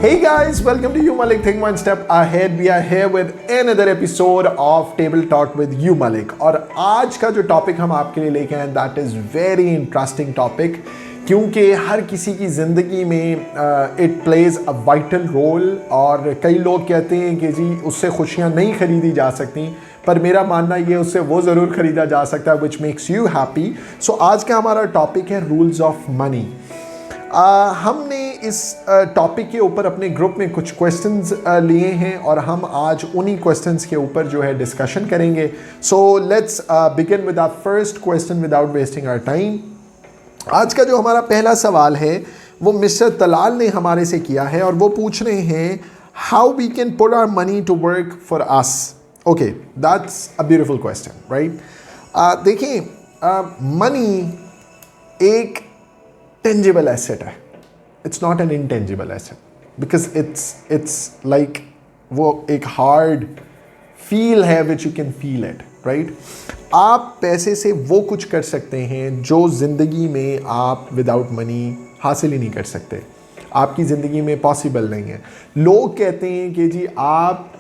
Hey guys, welcome to You Malik Think One Step Ahead. We are here with another episode of Table Talk with You Malik. और आज का जो topic हम आपके लिए लेके आए that is very interesting topic, क्योंकि हर किसी की ज़िंदगी में it plays a vital role. और कई लोग कहते हैं कि जी उससे खुशियाँ नहीं खरीदी जा सकती, पर मेरा मानना ये उससे वो ज़रूर ख़रीदा जा सकता है विच मेक्स यू हैप्पी। सो आज का हमारा टॉपिक है रूल्स ऑफ मनी। हमने इस टॉपिक के ऊपर अपने ग्रुप में कुछ क्वेश्चंस लिए हैं और हम आज उन्हीं क्वेश्चंस के ऊपर जो है डिस्कशन करेंगे। So let's begin with our first question without wasting our time. आज का जो हमारा पहला सवाल है वो मिस्टर तलाल ने हमारे से किया है और वो पूछ रहे हैं how we can put our money to work for us. Okay, that's a beautiful question, right. देखिए, मनी एक टेंजिबल एसेट है, it's not an intangible asset, because it's like वो एक हार्ड फील है which you can feel it, right. आप पैसे से वो कुछ कर सकते हैं जो ज़िंदगी में आप विदाउट मनी हासिल ही नहीं कर सकते, आपकी ज़िंदगी में पॉसिबल नहीं है। लोग कहते हैं कि जी आप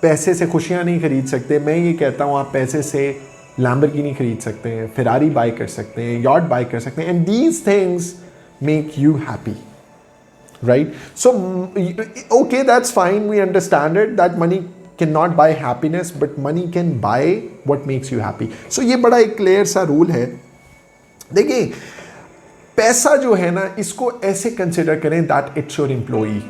पैसे से खुशियाँ नहीं खरीद सकते, मैं ये कहता हूँ आप पैसे से लैम्बोर्गिनी खरीद सकते हैं, फेरारी बाय कर सकते हैं, यॉट बाय कर सकते हैं, and these things make you happy, right? So okay, that's fine, we understand it that money cannot buy happiness, but money can buy what makes you happy. So ये बड़ा एक clear सा rule है। देखिए, पैसा जो है ना, इसको ऐसे कंसिडर करें that it's your employee,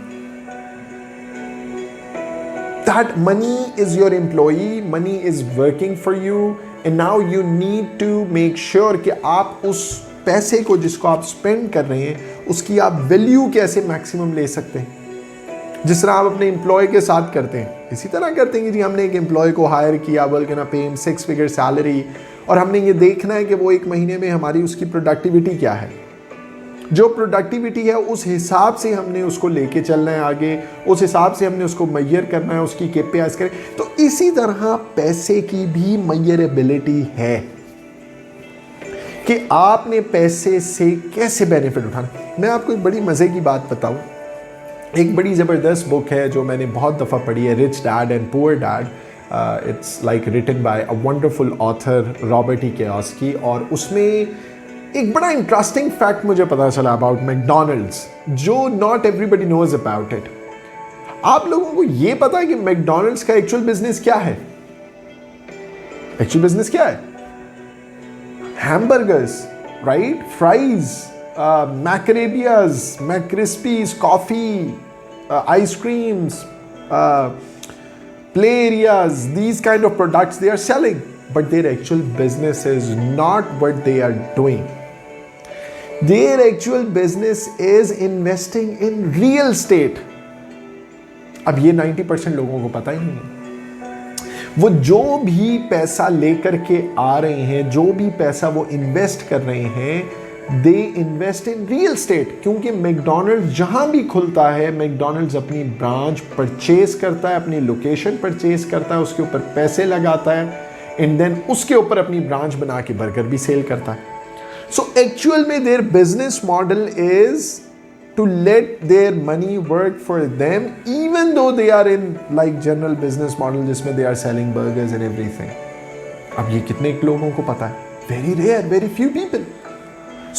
that money is your employee, money is working for you, and now you need to make sure कि आप उस पैसे को जिसको आप स्पेंड कर रहे हैं उसकी आप वैल्यू कैसे मैक्सिमम ले सकते हैं। जिस तरह आप अपने एम्प्लॉय के साथ करते हैं, इसी तरह करते हैं कि जी हमने एक एम्प्लॉय को हायर किया, well can pay him 6 figure salary, और हमने ये देखना है कि वो एक महीने में हमारी उसकी प्रोडक्टिविटी क्या है। जो प्रोडक्टिविटी है उस हिसाब से हमने उसको लेके चलना है आगे, उस हिसाब से हमने उसको मैयर करना है, उसकी KPIs करें। तो इसी तरह पैसे की भी मैयरेबिलिटी है कि आपने पैसे से कैसे बेनिफिट उठाना। मैं आपको एक बड़ी मज़े की बात बताऊं, एक बड़ी ज़बरदस्त बुक है जो मैंने बहुत दफ़ा पढ़ी है, rich dad and poor dad. It's like written by a wonderful author Robert E Kiyosaki, और उसमें एक बड़ा इंटरेस्टिंग फैक्ट मुझे पता चला अबाउट मैकडॉनल्ड्स, जो not everybody knows about it. आप लोगों को ये पता है कि मैकडॉनल्ड्स का एक्चुअल बिजनेस क्या है? एक्चुअल बिजनेस क्या है? Hamburgers, right? Fries, Macarabias, McCrispies, coffee, ice creams, play areas, these kind of products they are selling, but their actual business is not what they are doing. Their actual business is investing in real estate. अब ये 90% लोगों को पता ही नहीं है। वो जो भी पैसा लेकर के आ रहे हैं, जो भी पैसा वो इन्वेस्ट कर रहे हैं, they invest in real estate. क्योंकि मैकडॉनल्ड्स जहां भी खुलता है, मैकडॉनल्ड्स अपनी ब्रांच परचेज करता है, अपनी लोकेशन परचेज करता है, उसके ऊपर पैसे लगाता है, एंड देन उसके ऊपर अपनी ब्रांच बना के बर्गर भी सेल करता है। सो एक्चुअल में their business model is to let their money work for them, even though they are in like general business model जिसमें they are selling burgers and everything. अब ये कितने लोगों को पता है? Very rare, very few people.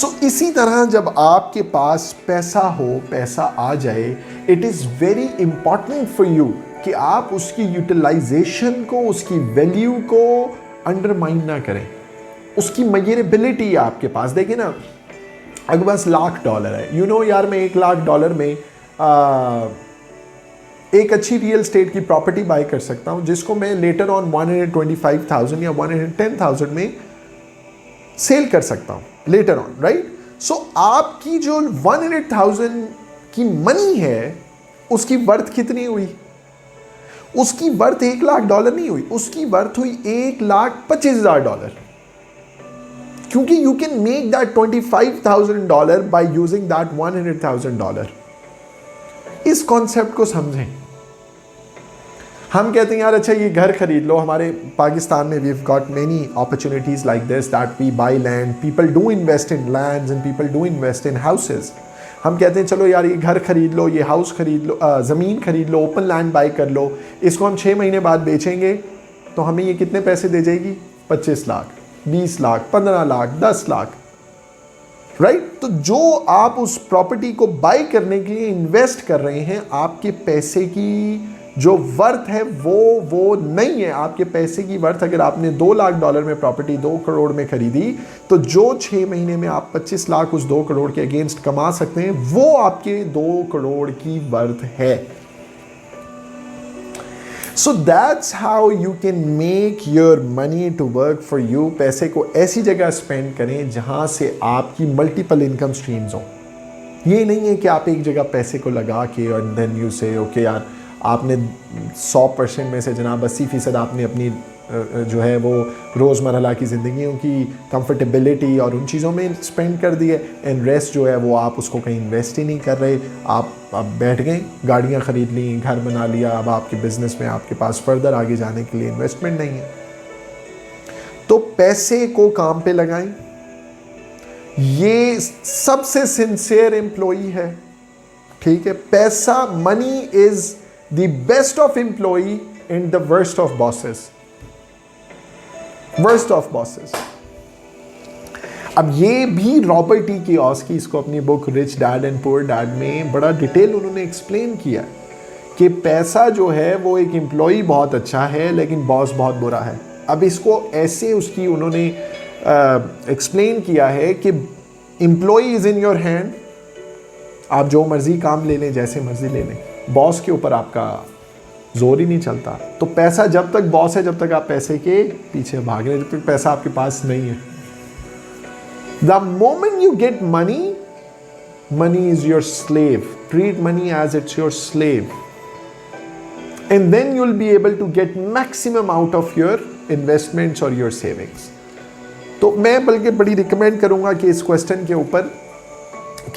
So इसी तरह जब आपके पास पैसा हो, पैसा आ जाए, it is very important for you कि आप उसकी यूटिलाइजेशन को, उसकी वैल्यू को अंडरमाइन ना करें। उसकी मेजरेबिलिटी आपके पास, देखिए ना, अगर बस $1,00,000 है, यू नो यार, मैं $1,00,000 में एक अच्छी रियल स्टेट की प्रॉपर्टी बाय कर सकता हूँ, जिसको मैं लेटर ऑन 125,000 या 110,000 में सेल कर सकता हूँ लेटर ऑन, राइट। सो आपकी जो 100,000 की मनी है, उसकी वर्थ कितनी हुई? उसकी वर्थ $1,00,000 नहीं हुई, उसकी वर्थ हुई $1,25,000, क्योंकि you can make that $25,000 by using that $100,000। इस कॉन्सेप्ट को समझें। हम कहते हैं यार अच्छा ये घर खरीद लो, हमारे पाकिस्तान में we have got many opportunities like this that we buy land, people do invest in lands and people do invest in houses. हम कहते हैं चलो यार ये घर खरीद लो, ये हाउस खरीद लो, ज़मीन खरीद लो, ओपन लैंड बाई कर लो, इसको हम 6 महीने बाद बेचेंगे तो हमें ये कितने पैसे दे जाएगी? 25 लाख, 20 लाख, 15 लाख, 10 लाख, राइट? तो जो आप उस प्रॉपर्टी को बाई करने के लिए इन्वेस्ट कर रहे हैं, आपके पैसे की जो वर्थ है वो नहीं है। आपके पैसे की वर्थ, अगर आपने $2 लाख में प्रॉपर्टी 2 करोड़ में खरीदी, तो जो 6 महीने में आप 25 लाख उस 2 करोड़ के अगेंस्ट कमा सकते हैं, वो आपके 2 करोड़ की वर्थ है। So that's how you can make your money to work for you. पैसे को ऐसी जगह स्पेंड करें जहां से आपकी मल्टीपल इनकम स्ट्रीम्स हो। ये नहीं है कि आप एक जगह पैसे को लगा के और देन यू से ओके यार, आपने 100% में से जनाब 80% आपने अपनी जो है वो रोज़मर्रा की ज़िंदगियों की कंफर्टेबिलिटी और उन चीज़ों में स्पेंड कर दिए, एंड रेस्ट जो है वो आप उसको कहीं इन्वेस्ट ही नहीं कर रहे। आप बैठ गए, गाड़ियाँ ख़रीद ली, घर बना लिया, अब आपके बिज़नेस में आपके पास फर्दर आगे जाने के लिए इन्वेस्टमेंट नहीं है। तो पैसे को काम पे लगाएं। ये सबसे सिंसियर एम्प्लॉई है, ठीक है? पैसा, money is the best of employee and the worst of bosses. Worst of bosses. अब ये भी रॉबर्ट टी कियोसाकी, इसको अपनी book rich dad and poor dad में बड़ा डिटेल उन्होंने एक्सप्लेन किया कि पैसा जो है वो एक एम्प्लॉई बहुत अच्छा है लेकिन बॉस बहुत बुरा है। अब इसको ऐसे उसकी उन्होंने एक्सप्लेन किया है कि employee is in your hand, आप जो मर्जी काम ले लें, जैसे मर्जी ले लें, बॉस के ऊपर आपका जोर ही नहीं चलता। तो पैसा जब तक बॉस है, जब तक आप पैसे के पीछे भाग रहे हैं, जब तक पैसा आपके पास नहीं है। The moment you get money, money is your slave. Treat money as it's your slave, and then you will be able to get maximum out of your investments और योर सेविंग्स। तो मैं बल्कि बड़ी रिकमेंड करूंगा कि इस question के ऊपर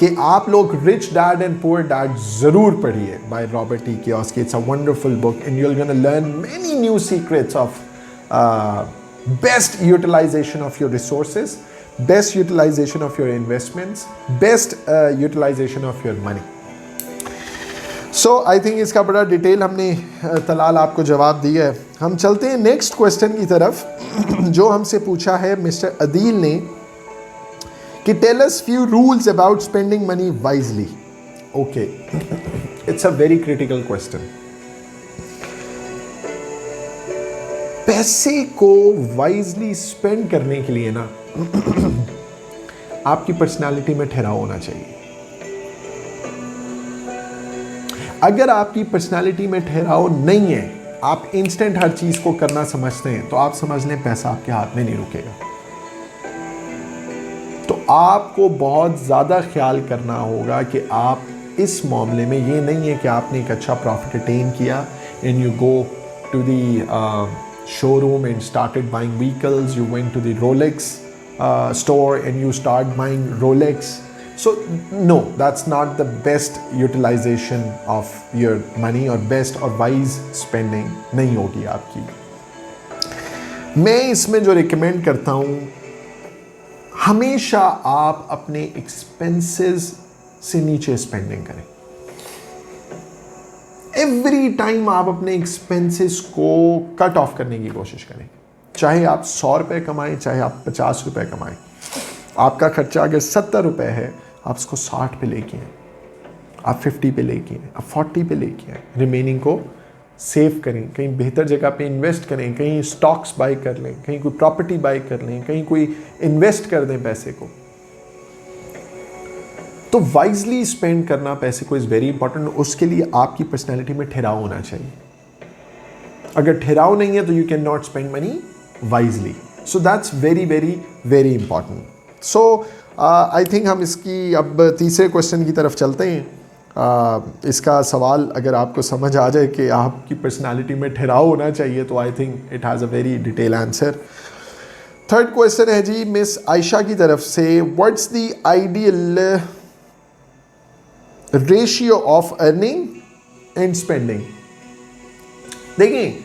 कि आप लोग rich dad and poor dad जरूर पढ़िए by Robert T Kiyosaki. It's a wonderful book and you are gonna learn many new secrets of best utilization of your resources, best utilization of your investments, best utilization of your money. So I think इसका बड़ा detail हमने तलाल आपको जवाब दिया है। हम चलते हैं नेक्स्ट क्वेश्चन की तरफ जो हमसे पूछा है मिस्टर अदील ने कि tell us few rules about spending money wisely. Okay, it's a very critical question. पैसे को वाइजली स्पेंड करने के लिए ना आपकी पर्सनालिटी में ठहराव होना चाहिए। अगर आपकी पर्सनालिटी में ठहराव नहीं है, आप इंस्टेंट हर चीज को करना समझते हैं, तो आप समझ लें पैसा आपके हाथ में नहीं रुकेगा। तो आपको बहुत ज़्यादा ख्याल करना होगा कि आप इस मामले में, ये नहीं है कि आपने एक अच्छा प्रॉफिट अटेन किया and you go to the showroom and started buying vehicles, you went to the Rolex store and you start buying Rolex. So no, that's not the best utilization of your money और best और wise spending नहीं होगी आपकी। मैं इसमें जो recommend करता हूँ, हमेशा आप अपने एक्सपेंसेस से नीचे स्पेंडिंग करें। एवरी टाइम आप अपने एक्सपेंसेस को कट ऑफ करने की कोशिश करें। चाहे आप 100 रुपये कमाएं, चाहे आप 50 रुपये कमाएं। आपका खर्चा अगर 70 रुपये है, आप उसको 60 पे लेके आए, आप 50 पे लेके आए, आप 40 पे लेके आए। रिमेनिंग को सेव करें, कहीं बेहतर जगह पे इन्वेस्ट करें, कहीं स्टॉक्स बाय कर लें, कहीं कोई प्रॉपर्टी बाय कर लें, कहीं कोई इन्वेस्ट कर दें पैसे को। तो वाइजली स्पेंड करना पैसे को इज़ वेरी इंपॉर्टेंट। उसके लिए आपकी पर्सनैलिटी में ठहराव होना चाहिए। अगर ठहराव नहीं है तो you can not spend money wisely. So that's very very very important. So I think हम इसकी अब तीसरे क्वेश्चन की तरफ चलते हैं। इसका सवाल अगर आपको समझ आ जाए कि आपकी पर्सनालिटी में ठहराव होना चाहिए, तो I think it has a very detail answer. Third question है जी मिस आयशा की तरफ से, what's the ideal ratio of earning and spending. देखिए,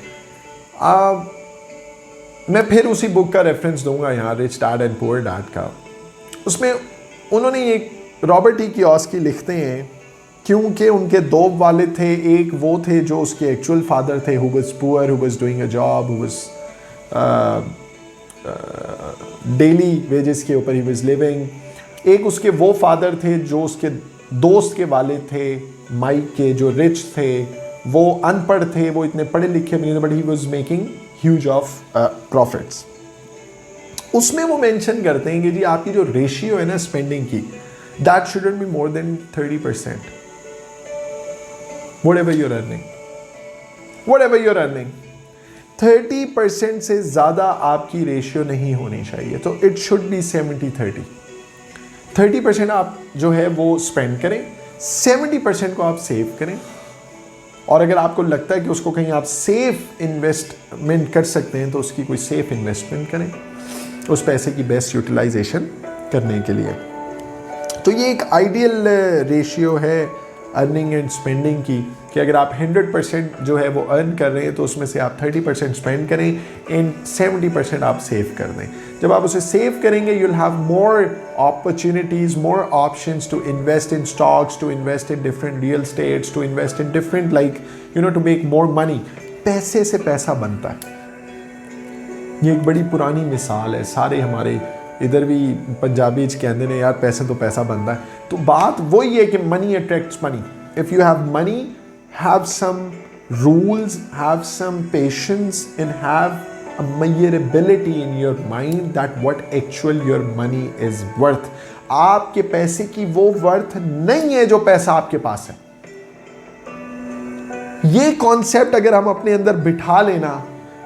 मैं फिर उसी बुक का रेफरेंस दूंगा यहाँ, rich dad and poor dad का। उसमें उन्होंने ये रॉबर्ट ई कियोस्की लिखते हैं क्योंकि उनके दो वालिद थे, एक वो थे जो उसके एक्चुअल फादर थे, who was poor, who was doing a job, who was daily wages के ऊपर ही वाज लिविंग। एक उसके वो फादर थे जो उसके दोस्त के वालिद थे, माइक के, जो रिच थे, वो अनपढ़ थे, वो इतने पढ़े लिखे नहीं थे, but he was making huge of profits. उसमें वो मेंशन करते हैं कि जी आपकी जो रेशियो है ना स्पेंडिंग की, that shouldn't be more than 30%, whatever you are earning, whatever you are earning, 30% से ज़्यादा आपकी रेशियो नहीं होनी चाहिए। तो इट शुड बी 70-30। 30% आप जो है वो स्पेंड करें, 70% को आप सेव करें, और अगर आपको लगता है कि उसको कहीं आप सेफ इन्वेस्टमेंट कर सकते हैं तो उसकी कोई सेफ इन्वेस्टमेंट करें, उस पैसे की बेस्ट यूटिलाइजेशन करने के लिए। तो ये एक आइडियल रेशियो है अर्निंग एंड स्पेंडिंग की, कि अगर आप 100% जो है वो अर्न कर रहे हैं तो उसमें से आप 30% स्पेंड करें एंड 70% आप सेव कर दें। जब आप उसे सेव करेंगे, you will have more opportunities, more options to invest in stocks, to invest in different real states, to invest in different to make more money. पैसे से पैसा बनता है, ये एक बड़ी पुरानी मिसाल है। सारे हमारे इधर भी पंजाबी कहते हैं यार पैसे तो पैसा बनता है। तो बात वही है कि money attracts money. If you have money, have some rules, have some patience and have a measurability in your mind that what actual your money is worth। आपके पैसे की वो वर्थ नहीं है जो पैसा आपके पास है। ये कॉन्सेप्ट अगर हम अपने अंदर बिठा लेना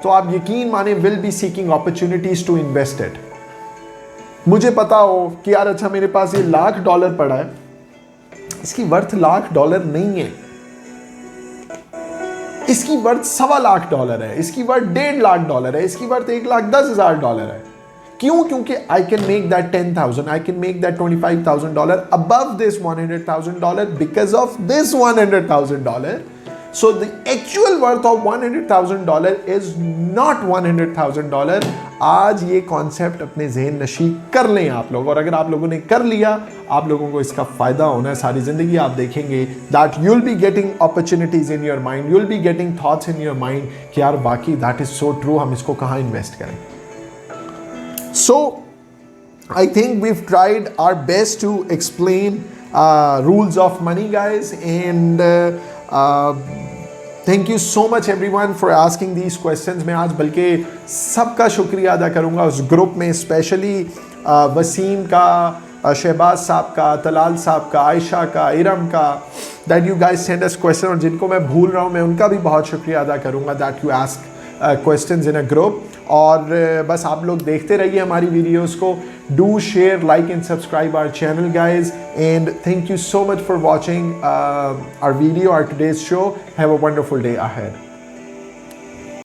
तो आप यकीन माने will be seeking opportunities to invest it. मुझे पता हो कि यार अच्छा मेरे पास ये $1,00,000 पड़ा है, इसकी वर्थ $1,00,000 नहीं है, इसकी वर्थ $1,25,000 है, इसकी वर्थ $1,50,000 है, इसकी वर्थ $1,10,000 है। क्यों? क्योंकि I can make that 10,000, I can make that $25,000 above this $100,000 because of this $100,000। So the actual worth of $100,000 is not $100,000। आज ये कॉन्सेप्ट अपने जहन नशी कर लें आप लोग, और अगर आप लोगों ने कर लिया, आप लोगों को इसका फायदा होना है सारी जिंदगी। आप देखेंगे that you will be getting opportunities in your mind, you will be getting thoughts in your mind कि यार बाकी दैट इज सो ट्रू, हम इसको कहाँ इन्वेस्ट करें। सो I think we've tried our best to explain rules of money, guys, and thank you so much everyone for asking these questions। मैं आज बल्कि सबका शुक्रिया अदा करूँगा उस ग्रुप में, स्पेशली वसीम का, शहबाज साहब का, तलाल साहब का, आयशा का, इरम का, that you guys send us question, और जिनको मैं भूल रहा हूँ मैं उनका भी बहुत शुक्रिया अदा करूँगा that you ask questions in a group. और बस आप लोग देखते रहिए हमारी वीडियोस को। Do share, like and subscribe our channel, guys, and thank you so much for watching our video, our today's show. Have a wonderful day ahead.